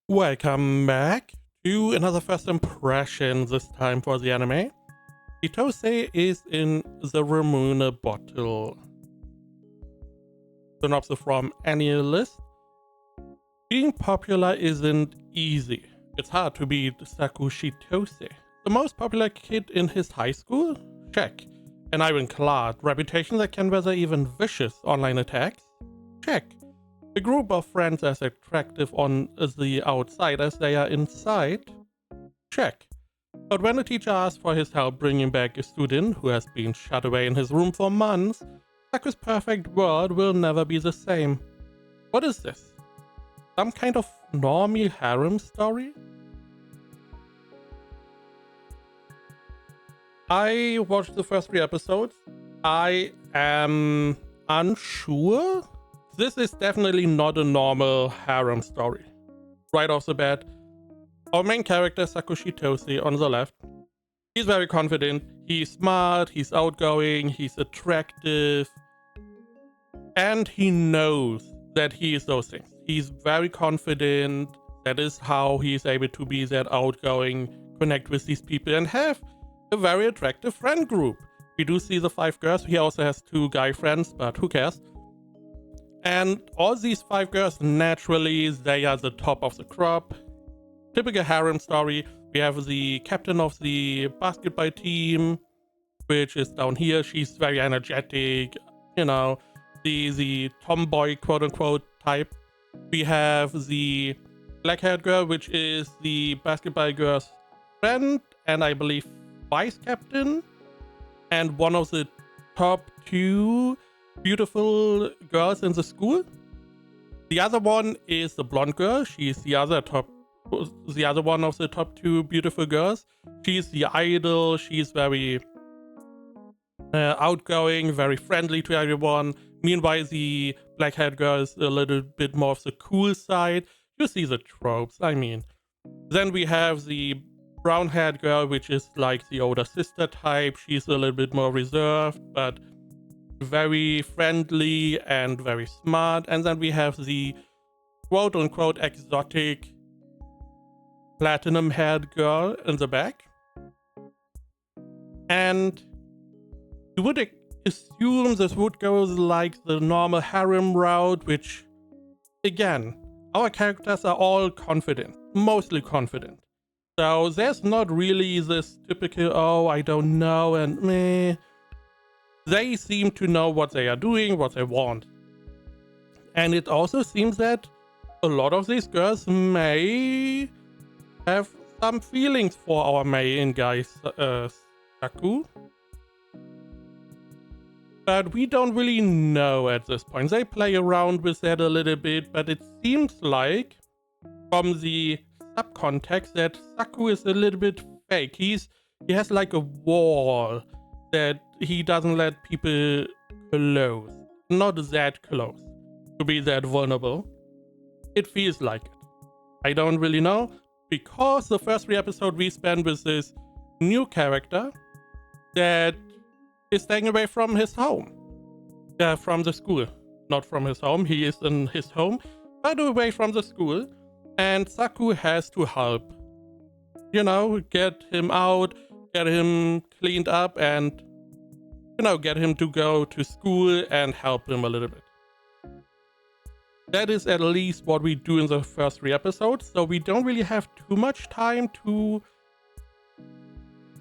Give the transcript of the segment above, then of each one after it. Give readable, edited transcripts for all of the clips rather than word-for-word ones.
Welcome back to another first impression, this time for the anime. Chitose is in the Ramune bottle. Synopsis from any list. Being popular isn't easy. It's hard to beat Saku Chitose. The most popular kid in his high school? Check. An ironclad reputation that can weather even vicious online attacks? Check. A group of friends as attractive on the outside as they are inside? Check. But when a teacher asks for his help bringing back a student who has been shut away in his room for months, Saku's perfect world will never be the same. What is this? Some kind of normie harem story? I watched the first 3 episodes. I am unsure. This is definitely not a normal harem story. Right off the bat, our main character, Saku Chitose, on the left, he's very confident, he's smart, he's outgoing, he's attractive, and he knows that he is those things. He's very confident, that is how he's able to be that outgoing, connect with these people, and have a very attractive friend group. We do see the 5 girls, he also has 2 guy friends, but who cares? And all these 5 girls, naturally, they are the top of the crop. Typical harem story. We have the captain of the basketball team, which is down here. She's very energetic, the tomboy quote-unquote type. We have the black-haired girl, which is the basketball girl's friend, and I believe vice captain. And one of the top 2 beautiful girls in the school. The other one is the blonde girl. She's the other one of the top 2 beautiful girls. She's the idol. She's very outgoing, very friendly to everyone. Meanwhile, the black-haired girl is a little bit more of the cool side. You see the tropes, I mean. Then we have the brown-haired girl, which is like the older sister type. She's a little bit more reserved, but very friendly and very smart. And then we have the quote-unquote exotic platinum-haired girl in the back. And you would assume this would go like the normal harem route, which, again, our characters are all confident, mostly confident. So there's not really this typical, oh, I don't know, and meh. They seem to know what they are doing, what they want. And it also seems that a lot of these girls may have some feelings for our main guy, Saku. But we don't really know at this point. They play around with that a little bit, but it seems like, from the subcontext, that Saku is a little bit fake. He has like a wall that he doesn't let people close. Not that close to be that vulnerable. It feels like it. I don't really know, because the first 3 episodes we spent with this new character that is staying away from his home. From the school. Not from his home, he is in his home, but away from the school. And Saku has to help. Get him out, get him cleaned up, and get him to go to school and help him a little bit. That is at least what we do in the first 3 episodes, so we don't really have too much time to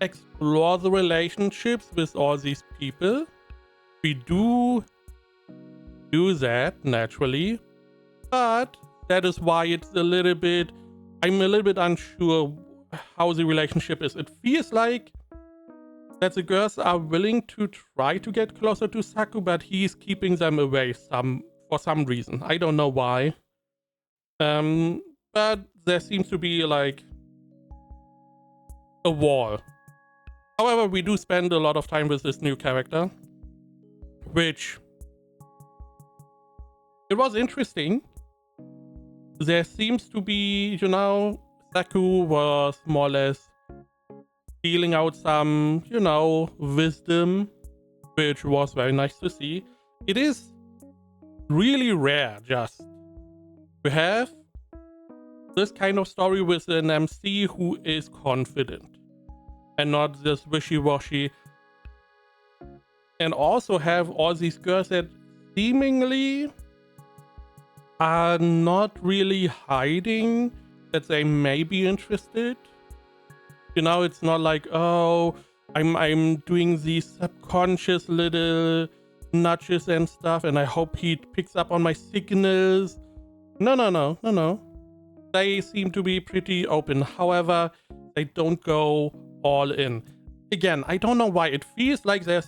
explore the relationships with all these people. We do that naturally, but that is why I'm a little bit unsure how the relationship is. It feels like that the girls are willing to try to get closer to Saku, but he's keeping them away for some reason. I don't know why. But there seems to be like a wall. However, we do spend a lot of time with this new character, which it was interesting. There seems to be, Saku was more or less feeling out some, wisdom, which was very nice to see. It is really rare just to have this kind of story with an MC who is confident and not this wishy-washy, and also have all these girls that seemingly are not really hiding that they may be interested. You know, it's not like, oh, I'm doing these subconscious little nudges and stuff, and I hope he picks up on my signals. No. They seem to be pretty open. However, they don't go all in. Again, I don't know why. It feels like there's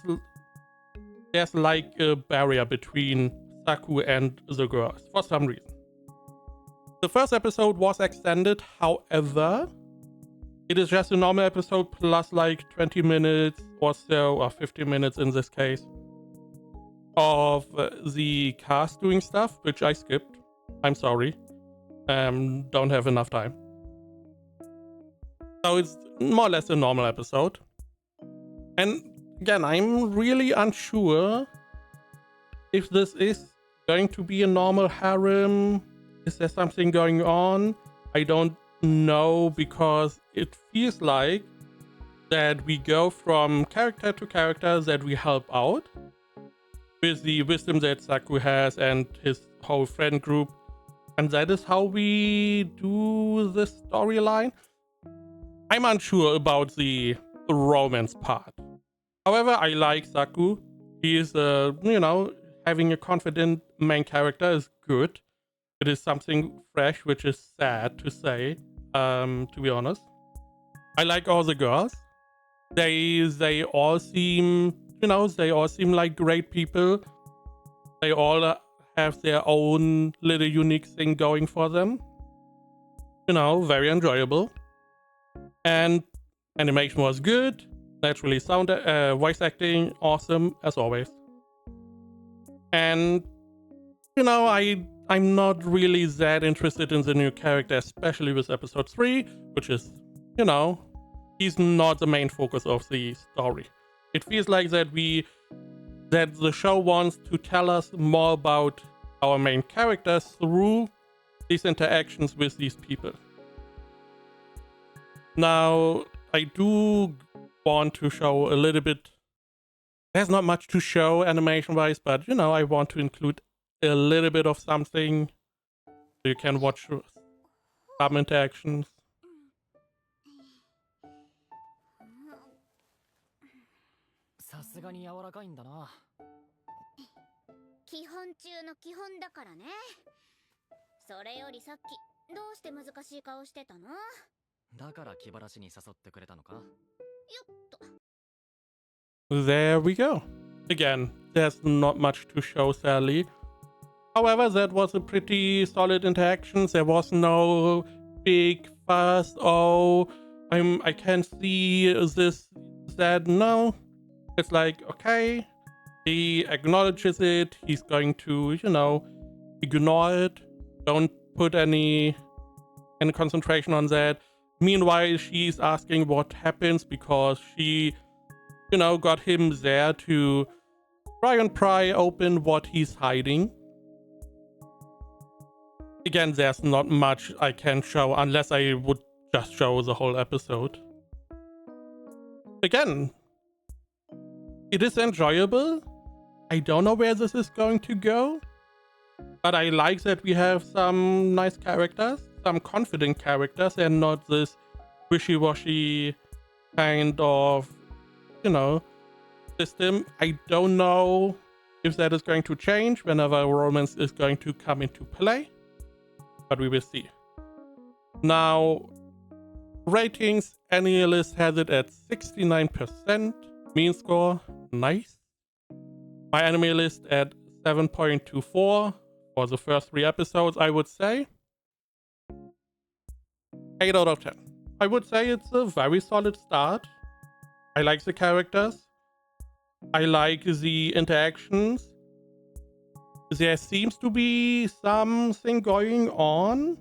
like a barrier between Saku and the girls for some reason. The first episode was extended, however, it is just a normal episode plus like 20 minutes or so, or 50 minutes in this case, of the cast doing stuff, which I skipped. I'm sorry. Don't have enough time. So it's more or less a normal episode. And again, I'm really unsure if this is going to be a normal harem. Is there something going on? I don't know, because it feels like that we go from character to character that we help out with the wisdom that Saku has and his whole friend group. And that is how we do the storyline. I'm unsure about the romance part. However, I like Saku. He is, having a confident main character is good. It is something fresh, which is sad to say, to be honest. I like all the girls. They all seem, like great people. They all have their own little unique thing going for them. Very enjoyable. And animation was good. Naturally sound, voice acting, awesome as always. And, I'm not really that interested in the new character, especially with episode 3, which is, he's not the main focus of the story. It feels like that the show wants to tell us more about our main characters through these interactions with these people. Now, I do want to show a little bit. There's not much to show animation-wise, but, I want to include a little bit of something so you can watch some interactions. さすがに柔らかいんだな。基本中の基本だからね。それよりさっきどうして難しい顔してたの？だから気晴らしに誘ってくれたのか？よっと。 There we go. Again, there's not much to show, sadly. However, that was a pretty solid interaction. There was no big fuss. Oh, I can't see this, that. No. It's like, okay, he acknowledges it. He's going to, ignore it. Don't put any concentration on that. Meanwhile, she's asking what happens because she, got him there to try and pry open what he's hiding. Again, there's not much I can show unless I would just show the whole episode. Again, it is enjoyable. I don't know where this is going to go, but I like that we have some nice characters, some confident characters, and not this wishy-washy kind of, system. I don't know if that is going to change whenever romance is going to come into play, but we will see. Now, ratings, Annihilist has it at 69%, mean score, nice. My anime list at 7.24 for the first 3 episodes, I would say. 8 out of 10. I would say it's a very solid start. I like the characters. I like the interactions. There seems to be something going on.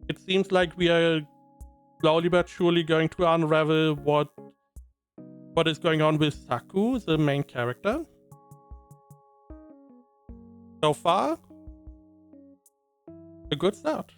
It seems like we are slowly but surely going to unravel what is going on with Saku, the main character. So far, a good start.